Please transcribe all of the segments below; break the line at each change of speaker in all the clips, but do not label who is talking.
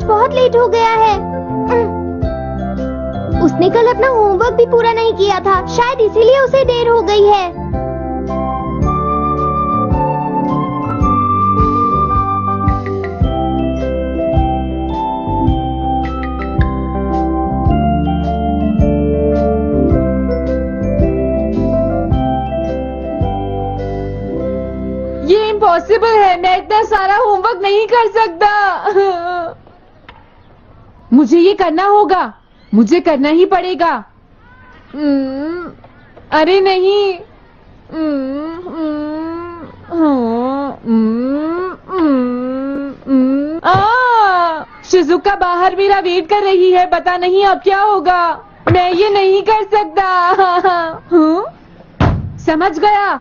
बहुत लेट हो गया है। उसने कल अपना होमवर्क भी पूरा नहीं किया था, शायद इसीलिए उसे देर हो गई है।
ये इम्पॉसिबल है, मैं इतना सारा होमवर्क नहीं कर सकता। मुझे ये करना होगा, मुझे करना ही पड़ेगा। अरे नहीं। शिजुका बाहर मेरा वेट कर रही है, पता नहीं अब क्या होगा। मैं ये नहीं कर सकता। समझ गया।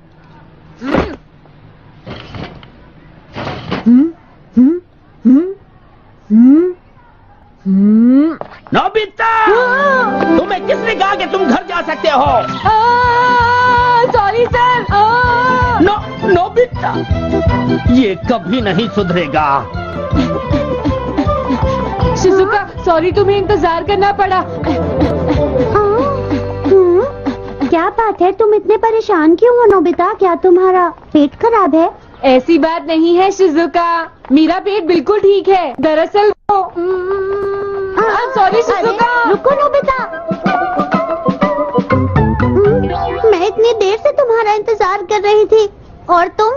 नोबिता, तुम्हें किसने कहा कि तुम घर जा सकते हो?
Sorry sir.
नोबिता, ये कभी नहीं सुधरेगा।
शिजुका, सॉरी तुम्हें इंतजार करना पड़ा।
क्या बात है, तुम इतने परेशान क्यों हो नोबिता? क्या तुम्हारा पेट खराब है?
ऐसी बात नहीं है शिजुका, मेरा पेट बिल्कुल ठीक है। दरअसल सॉरी शिजुका।
रुको नोबिता, मैं इतनी देर से तुम्हारा इंतजार कर रही थी और तुम?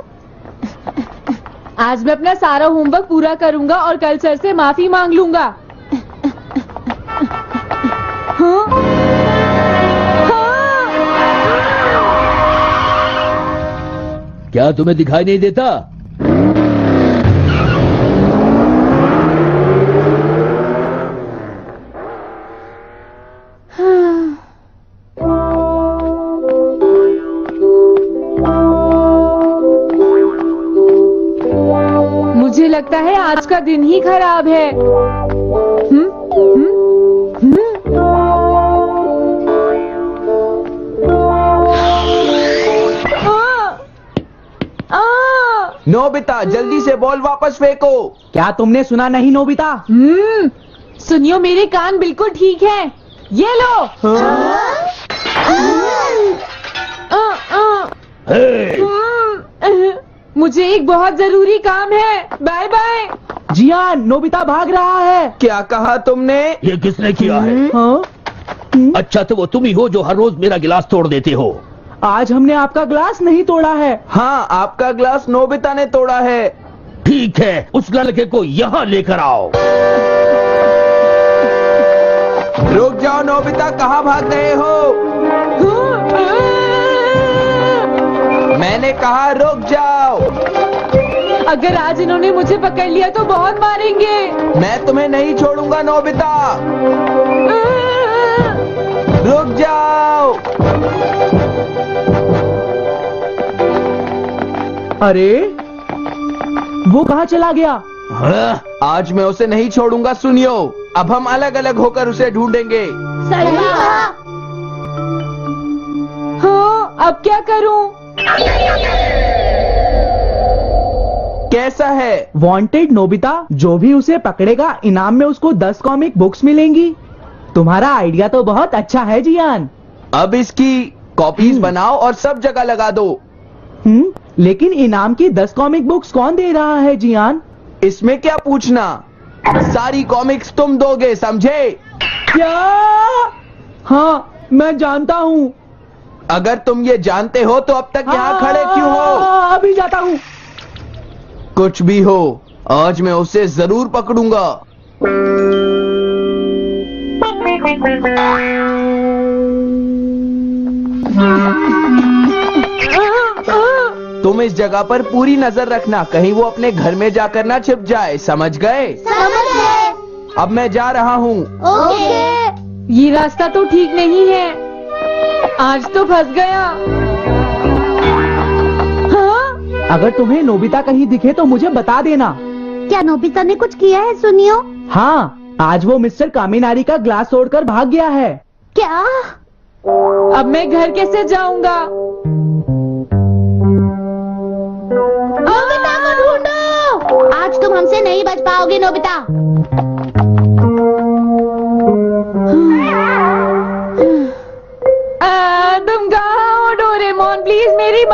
आज मैं अपना सारा होमवर्क पूरा करूंगा और कल सर से माफी मांग लूंगा। हाँ?
क्या तुम्हें दिखाई नहीं देता?
मुझे लगता है आज का दिन ही खराब है।
नोबिता, जल्दी से बॉल वापस फेंको।
क्या तुमने सुना नहीं नोबिता?
सुनियो, मेरे कान बिल्कुल ठीक हैं। ये लो। मुझे एक बहुत जरूरी काम है। Bye bye.
जियान, नोबिता भाग रहा है।
क्या कहा तुमने?
ये किसने किया है?
हाँ?
अच्छा, तो वो तुम ही हो जो हर रोज मेरा गिलास तोड़ देते हो।
आज हमने आपका ग्लास नहीं तोड़ा है।
हाँ, आपका ग्लास नोबिता ने तोड़ा है।
ठीक है, उस लड़के को यहाँ लेकर आओ।
रुक जाओ नोबिता, कहाँ भाग रहे हो? मैंने कहा रुक जाओ।
अगर आज इन्होंने मुझे पकड़ लिया तो बहुत मारेंगे।
मैं तुम्हें नहीं छोड़ूंगा नोबिता, रुक जाओ।
अरे वो कहाँ चला गया?
आज मैं उसे नहीं छोड़ूंगा। सुनियो, अब हम अलग अलग होकर उसे ढूंढेंगे।
सही कहा।
हाँ, अब क्या करूं?
कैसा है?
वांटेड नोबिता, जो भी उसे पकड़ेगा इनाम में उसको 10 कॉमिक बुक्स मिलेंगी। तुम्हारा आइडिया तो बहुत अच्छा है जियान।
अब इसकी कॉपीज बनाओ और सब जगह लगा दो।
लेकिन इनाम की 10 कॉमिक बुक्स कौन दे रहा है जियान?
इसमें क्या पूछना, सारी कॉमिक्स तुम दोगे, समझे?
क्या? हाँ, मैं जानता हूँ।
अगर तुम ये जानते हो तो अब तक यहाँ खड़े क्यों हो?
अभी जाता हूँ।
कुछ भी हो, आज मैं उसे जरूर पकड़ूंगा। तुम इस जगह पर पूरी नजर रखना, कहीं वो अपने घर में जाकर ना छिप जाए, समझ गए?
समझ गए।
अब मैं जा रहा हूँ।
ओके।
ये रास्ता तो ठीक नहीं है, आज तो फंस गया। हाँ?
अगर तुम्हें नोबिता कहीं दिखे तो मुझे बता देना।
क्या नोबिता ने कुछ किया है सुनियो?
हाँ, आज वो मिस्टर कामिनारी का ग्लास तोड़कर भाग गया है।
क्या?
अब मैं घर कैसे जाऊंगा?
नोबिता को ढूंढो। आज तुम हमसे नहीं बच पाओगे नोबिता।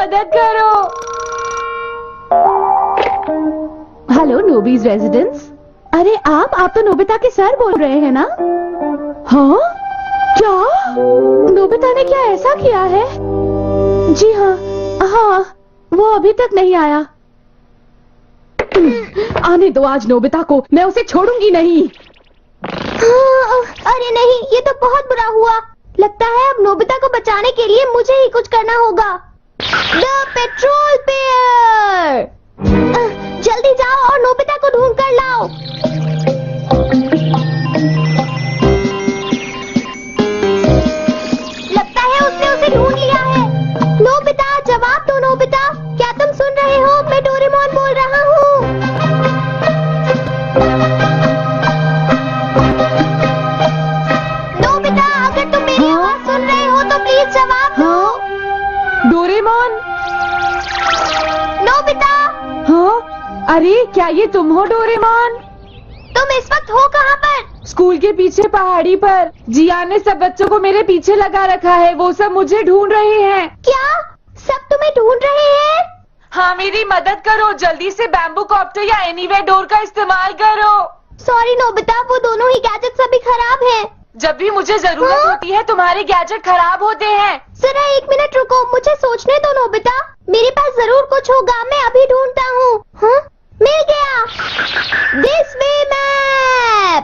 मदद करो। Hello, Nobi's residence. अरे आप तो नोबिता के सर बोल रहे हैं ना? हाँ? क्या? नोबिता ने क्या ऐसा किया है? जी हाँ, वो अभी तक नहीं आया। आने दो आज नोबिता को, मैं उसे छोड़ूंगी नहीं।
अरे नहीं, ये तो बहुत बुरा हुआ। लगता है अब नोबिता को बचाने के लिए मुझे ही कुछ करना होगा। द पेट्रोल पेयर, जल्दी जाओ और नोबिता को ढूंढ कर लाओ। लगता है उसने उसे ढूंढ लिया है। नोबिता, जवाब दो नोबिता, क्या तुम सुन रहे हो? मैं डोरेमोन बोल रहा हूँ। नोबिता, अगर तुम मेरी आवाज सुन रहे हो तो प्लीज जवाब दो।
डोरेमोन?
नोबिता,
हाँ? अरे क्या ये तुम हो डोरेमोन?
तुम इस वक्त हो कहाँ पर?
स्कूल के पीछे पहाड़ी पर। जियान ने सब बच्चों को मेरे पीछे लगा रखा है, वो सब मुझे ढूंढ रहे हैं।
क्या सब तुम्हें ढूंढ रहे हैं?
हाँ, मेरी मदद करो, जल्दी से बैम्बू कॉप्टर या एनीवेयर डोर का इस्तेमाल करो।
सॉरी नोबिता, वो दोनों ही गैजेट्स अभी खराब हैं।
जब भी मुझे जरूरत होती है तुम्हारे गैजेट खराब होते हैं।
जरा 1 मिनट रुको, मुझे सोचने दो नोबिता। मेरे पास जरूर कुछ होगा, मैं अभी ढूंढता हूँ। हाँ? मिल गया। This way map.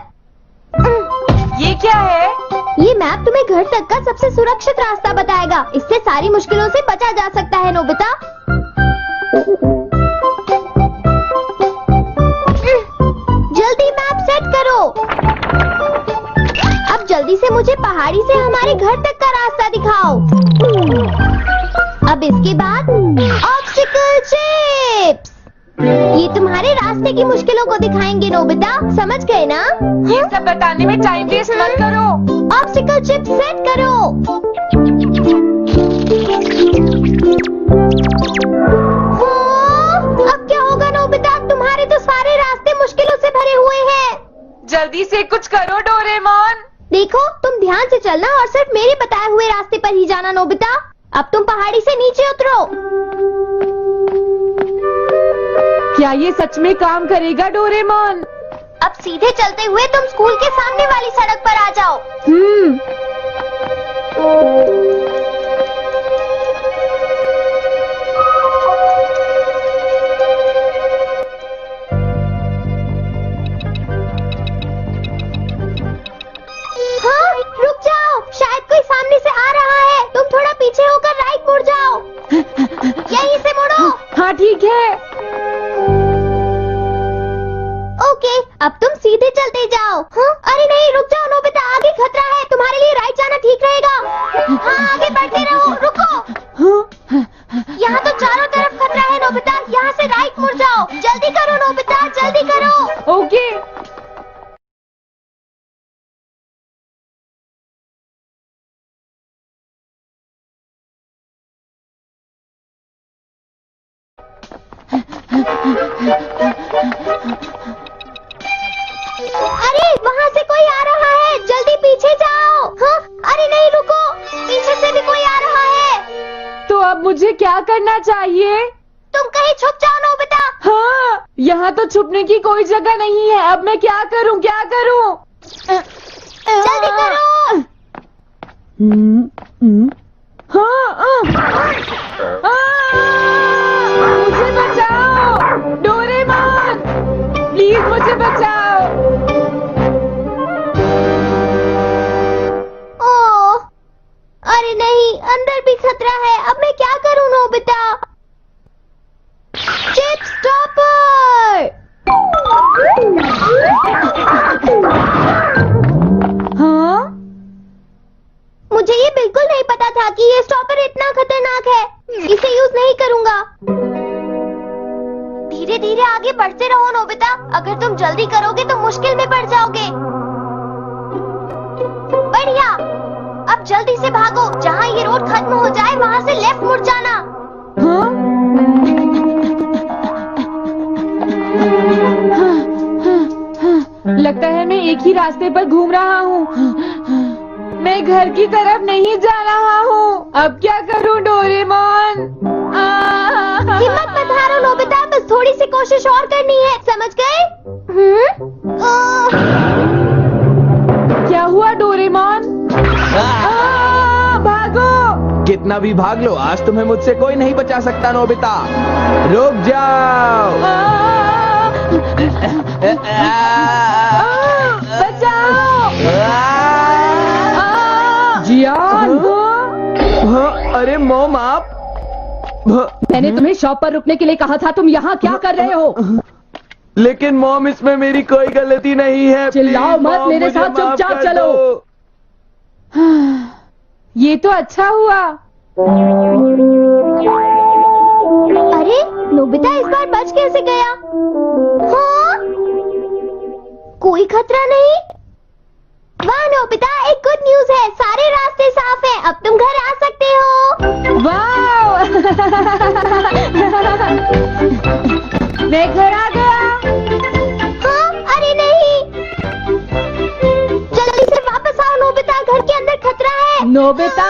ये क्या है?
ये मैप तुम्हें घर तक का सबसे सुरक्षित रास्ता बताएगा। इससे सारी मुश्किलों से बचा जा सकता है नोबिता। जल्दी मैप सेट करो। अब जल्दी से मुझे पहाड़ी से हमारे घर तक का रास्ता दिखाओ। अब इसके बाद ऑब्स्टिकल चिप्स, ये तुम्हारे रास्ते की मुश्किलों को दिखाएंगे नोबिता, समझ गए ना?
ये सब बताने में टाइम वेस्ट मत करो।
ऑब्स्टिकल चिप्स सेट करो। अब क्या होगा नोबिता? तुम्हारे तो सारे रास्ते मुश्किलों से भरे हुए हैं।
जल्दी से कुछ करो डोरेमोन।
देखो, तुम ध्यान से चलना और सिर्फ मेरे बताए हुए रास्ते पर ही जाना नोबिता। अब तुम पहाड़ी से नीचे उतरो।
क्या ये सच में काम करेगा डोरेमोन?
अब सीधे चलते हुए तुम स्कूल के सामने वाली सड़क पर आ जाओ। हाँ, रुक जाओ, शायद कोई सामने से आ रहा है। तुम थोड़ा पीछे होकर राइट मुड़ जाओ। यहीं से मुड़ो।
हाँ ठीक है।
ओके, अब तुम सीधे चलते जाओ। हाँ? अरे नहीं, रुक जाओ नोबिता, आगे खतरा है। तुम्हारे लिए राइट जाना ठीक रहेगा। हाँ, आगे बढ़ते रहो। रुको, यहाँ तो चारों तरफ खतरा है नोबिता, यहाँ से राइट मुड़ जाओ। जल्दी करो नोबिता, जल्दी करो।
ओके।
अरे वहाँ से कोई आ रहा है, जल्दी पीछे जाओ। हाँ? अरे नहीं, रुको, पीछे से भी कोई आ रहा है।
तो अब मुझे क्या करना चाहिए?
तुम कहीं छुप जाओ नोबिता।
हाँ, यहाँ तो छुपने की कोई जगह नहीं है। अब मैं क्या करूँ, क्या करूँ?
जल्दी करो।
मुझे बचाओ डोरेमोन, प्लीज मुझे बचाओ।
ओह, अरे नहीं, अंदर भी खतरा है। अब मैं क्या करूं नोबिता? Chip stopper.
हाँ?
मुझे ये बिल्कुल नहीं पता था कि ये स्टॉपर इतना खतरनाक है। इसे यूज नहीं करूंगा। धीरे धीरे आगे बढ़ते रहो नोबिता, अगर तुम जल्दी करोगे तो मुश्किल में पड़ जाओगे। बढ़िया, अब जल्दी से भागो। जहाँ ये रोड खत्म हो जाए वहाँ से लेफ्ट मुड़ जाना।
लगता है मैं एक ही रास्ते पर घूम रहा हूँ। मैं घर की तरफ नहीं जा रहा हूँ। अब क्या करूँ डोरेमोन?
हिम्मत मत हारो नोबिता, बस थोड़ी सी कोशिश और करनी है, समझ गए?
क्या हुआ डोरेमोन? भागो!
कितना भी भाग लो, आज तुम्हें मुझसे कोई नहीं बचा सकता नोबिता। रुक जाओ।
बचाओ! जियान!
अरे मॉम आप
मैंने तुम्हें शॉप पर रुकने के लिए कहा था, तुम यहाँ क्या कर रहे हो?
लेकिन मॉम इसमें मेरी कोई गलती नहीं है।
चिल्लाओ
प्लीज,
मत,
मॉम,
मेरे
मुझे
साथ
माफ
चुपचाप
कर
चलो।
दो।
ये तो अच्छा हुआ।
अरे नोबिता इस बार बच कैसे गया? हाँ? कोई खतरा नहीं? वाह नोबिता, एक गुड न्यूज है, सारे रास्ते साफ हैं, अब तुम घर आ सकते हो।
वाह! मैं घर आ गया।
हाँ? अरे नहीं, जल्दी से वापस आओ नोबिता, घर के अंदर खतरा है।
नोबिता!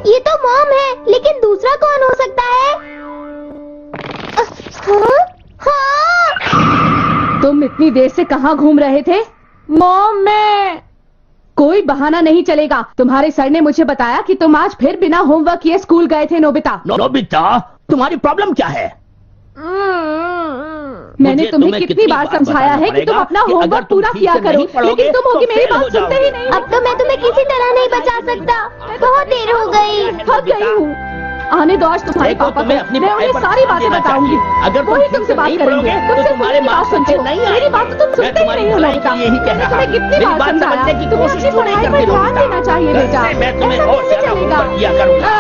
ये तो मॉम है, लेकिन दूसरा कौन हो सकता है? हाँ? हाँ?
तुम इतनी देर से कहाँ घूम रहे थे? मॉम, मैं कोई बहाना नहीं चलेगा। तुम्हारे सर ने मुझे बताया कि तुम आज फिर बिना होमवर्क किए स्कूल गए थे नोबिता।
नोबिता, तुम्हारी प्रॉब्लम क्या है?
मैंने तुम्हें कितनी बार समझाया है कि तुम अपना होमवर्क पूरा किया करो, लेकिन तुम होगी मेरी बात सुनते ही नहीं।
अब तो मैं तुम्हें किसी तरह नहीं बचा सकता, बहुत देर हो गई।
थक गई हूँ। आने दो आज तुम्हारे
देखो,
पापा
तुम्हें
को,
अपनी
मैं
पढ़ाई
उन्हें
पर
सारी
ध्यान
बातें
देना
बताऊंगी।
चाहिए। अगर तुम
वही
ठीक
तुमसे
से
बात
नहीं
करेंगे,
पढ़ोगे,
तुम
तो
सिर्फ
तुम्हारे
मेरी बात
मार्क्स
सुनते हो।
अच्छे नहीं
मेरी बात तो तुम
मैं
सुनते ही
तुम्हारी
नहीं हो
भलाई
नोबिता।
के लिए ही कह
मैंने
रहा
तुम्हें
हूँ।
कितनी
मेरी
बार
बात
समझाया
समझने की
तुम्हें
कोशिश
अपनी
क्यों नहीं
पढ़ाई
करती
पर ध्यान
नोबिता?
देना चाहिए
कल
बेटा।
से मैं तुम्हें
ऐसा
और
कैसे
ज्यादा
चलेगा?
होमवर्क दिया करूंगा।